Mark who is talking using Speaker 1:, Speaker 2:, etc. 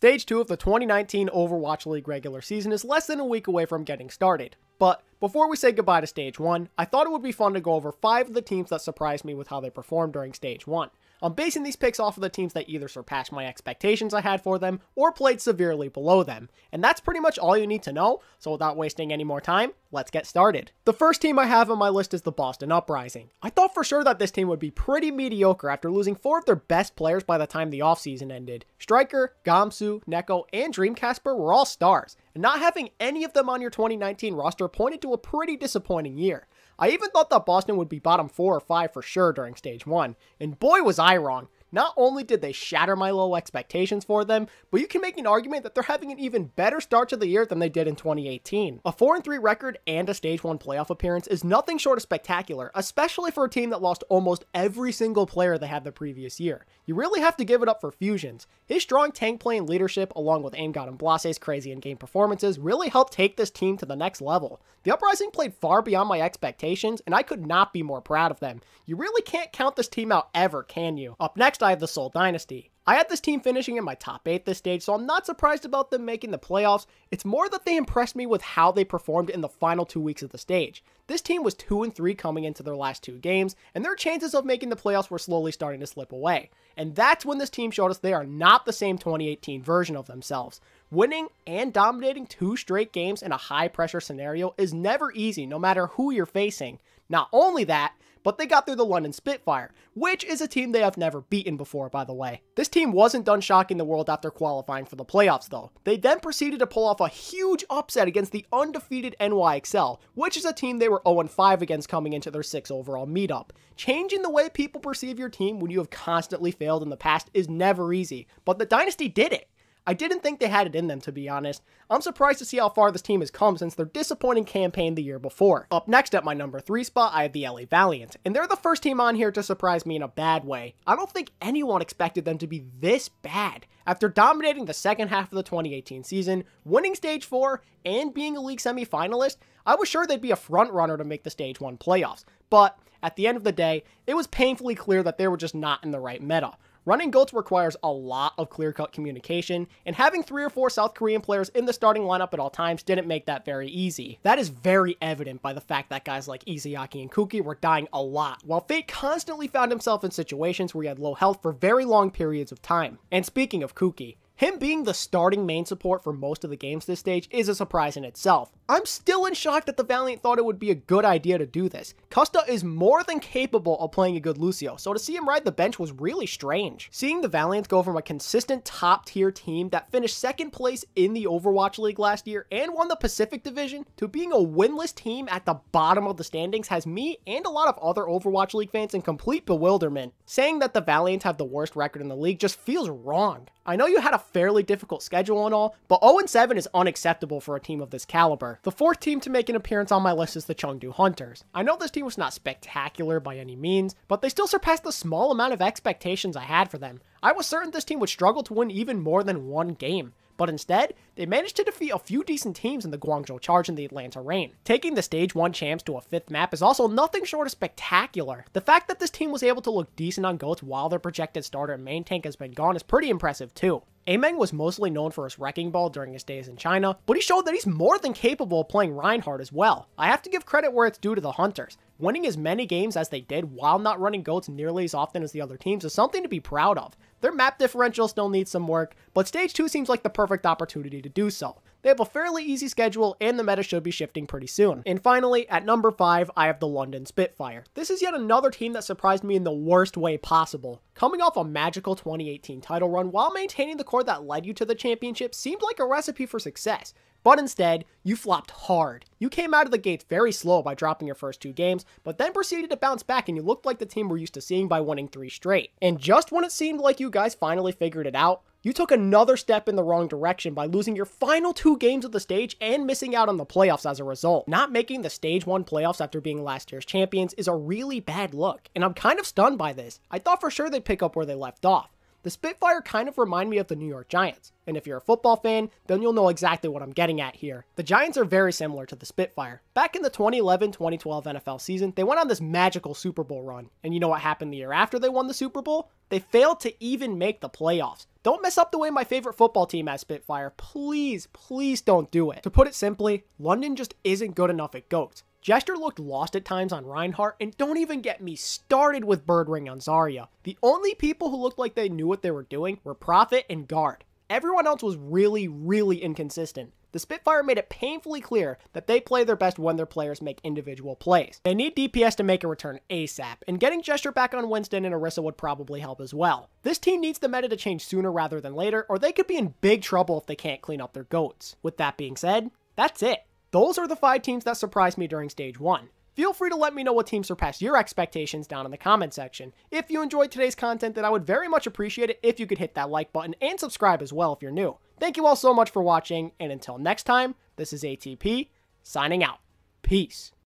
Speaker 1: Stage 2 of the 2019 Overwatch League regular season is less than a week away from getting started. But before we say goodbye to Stage 1, I thought it would be fun to go over 5 of the teams that surprised me with how they performed during Stage 1. I'm basing these picks off of the teams that either surpassed my expectations I had for them, or played severely below them. And that's pretty much all you need to know, so without wasting any more time, let's get started. The first team I have on my list is the Boston Uprising. I thought for sure that this team would be pretty mediocre after losing 4 of their best players by the time the offseason ended. Striker, Gamsu, Neko, and Dreamcasper were all stars, and not having any of them on your 2019 roster pointed to a pretty disappointing year. I even thought that Boston would be bottom 4 or 5 for sure during Stage 1, and boy was I wrong. Not only did they shatter my low expectations for them, but you can make an argument that they're having an even better start to the year than they did in 2018. A 4-3 record and a Stage 1 playoff appearance is nothing short of spectacular, especially for a team that lost almost every single player they had the previous year. You really have to give it up for Fusions. His strong tank play and leadership, along with AimGod and Blase's crazy in-game performances, really helped take this team to the next level. The Uprising played far beyond my expectations, and I could not be more proud of them. You really can't count this team out ever, can you? Up next, I have the Seoul Dynasty. I had this team finishing in my top 8 this stage, so I'm not surprised about them making the playoffs. It's more that they impressed me with how they performed in the final 2 weeks of the stage. This team was 2-3 coming into their last 2 games, and their chances of making the playoffs were slowly starting to slip away. And that's when this team showed us they are not the same 2018 version of themselves. Winning and dominating 2 straight games in a high-pressure scenario is never easy, no matter who you're facing. Not only that, but they got through the London Spitfire, which is a team they have never beaten before, by the way. This team wasn't done shocking the world after qualifying for the playoffs, though. They then proceeded to pull off a huge upset against the undefeated NYXL, which is a team they were 0-5 against coming into their 6th overall meetup. Changing the way people perceive your team when you have constantly failed in the past is never easy, but the Dynasty did it. I didn't think they had it in them, to be honest. I'm surprised to see how far this team has come since their disappointing campaign the year before. Up next at my number 3 spot, I have the LA Valiant, and they're the first team on here to surprise me in a bad way. I don't think anyone expected them to be this bad. After dominating the second half of the 2018 season, winning Stage 4, and being a league semi-finalist, I was sure they'd be a front-runner to make the Stage 1 playoffs. But at the end of the day, it was painfully clear that they were just not in the right meta. Running GOATs requires a lot of clear-cut communication, and having 3 or 4 South Korean players in the starting lineup at all times didn't make that very easy. That is very evident by the fact that guys like Izayaki and Kuki were dying a lot, while Fate constantly found himself in situations where he had low health for very long periods of time. And speaking of Kuki, him being the starting main support for most of the games this stage is a surprise in itself. I'm still in shock that the Valiant thought it would be a good idea to do this. Custa is more than capable of playing a good Lucio, so to see him ride the bench was really strange. Seeing the Valiant go from a consistent top tier team that finished 2nd place in the Overwatch League last year and won the Pacific Division to being a winless team at the bottom of the standings has me and a lot of other Overwatch League fans in complete bewilderment. Saying that the Valiant have the worst record in the league just feels wrong. I know you had a fairly difficult schedule and all, but 0-7 is unacceptable for a team of this caliber. The 4th team to make an appearance on my list is the Chengdu Hunters. I know this team was not spectacular by any means, but they still surpassed the small amount of expectations I had for them. I was certain this team would struggle to win even more than 1 game. But instead, they managed to defeat a few decent teams in the Guangzhou Charge and the Atlanta Reign. Taking the Stage 1 champs to a 5th map is also nothing short of spectacular. The fact that this team was able to look decent on GOATs while their projected starter and main tank has been gone is pretty impressive too. Ameng was mostly known for his wrecking ball during his days in China, but he showed that he's more than capable of playing Reinhardt as well. I have to give credit where it's due to the Hunters. Winning as many games as they did while not running GOATs nearly as often as the other teams is something to be proud of. Their map differential still needs some work, but Stage 2 seems like the perfect opportunity to do so. They have a fairly easy schedule, and the meta should be shifting pretty soon. And finally, at number 5, I have the London Spitfire. This is yet another team that surprised me in the worst way possible. Coming off a magical 2018 title run while maintaining the core that led you to the championship seemed like a recipe for success. But instead, you flopped hard. You came out of the gates very slow by dropping your first 2 games, but then proceeded to bounce back and you looked like the team we're used to seeing by winning 3 straight. And just when it seemed like you guys finally figured it out, you took another step in the wrong direction by losing your final 2 games of the stage and missing out on the playoffs as a result. Not making the Stage 1 playoffs after being last year's champions is a really bad look, and I'm kind of stunned by this. I thought for sure they'd pick up where they left off. The Spitfire kind of remind me of the New York Giants, and if you're a football fan, then you'll know exactly what I'm getting at here. The Giants are very similar to the Spitfire. Back in the 2011-2012 NFL season, they went on this magical Super Bowl run, and you know what happened the year after they won the Super Bowl? They failed to even make the playoffs. Don't mess up the way my favorite football team has Spitfire. Please, please don't do it. To put it simply, London just isn't good enough at GOATs. Jester looked lost at times on Reinhardt, and don't even get me started with Birdring on Zarya. The only people who looked like they knew what they were doing were Prophet and Guard. Everyone else was really inconsistent. The Spitfire made it painfully clear that they play their best when their players make individual plays. They need DPS to make a return ASAP, and getting Jester back on Winston and Orisa would probably help as well. This team needs the meta to change sooner rather than later, or they could be in big trouble if they can't clean up their GOATs. With that being said, that's it. Those are the 5 teams that surprised me during Stage 1. Feel free to let me know what teams surpassed your expectations down in the comment section. If you enjoyed today's content, then I would very much appreciate it if you could hit that like button and subscribe as well if you're new. Thank you all so much for watching, and until next time, this is ATP, signing out. Peace.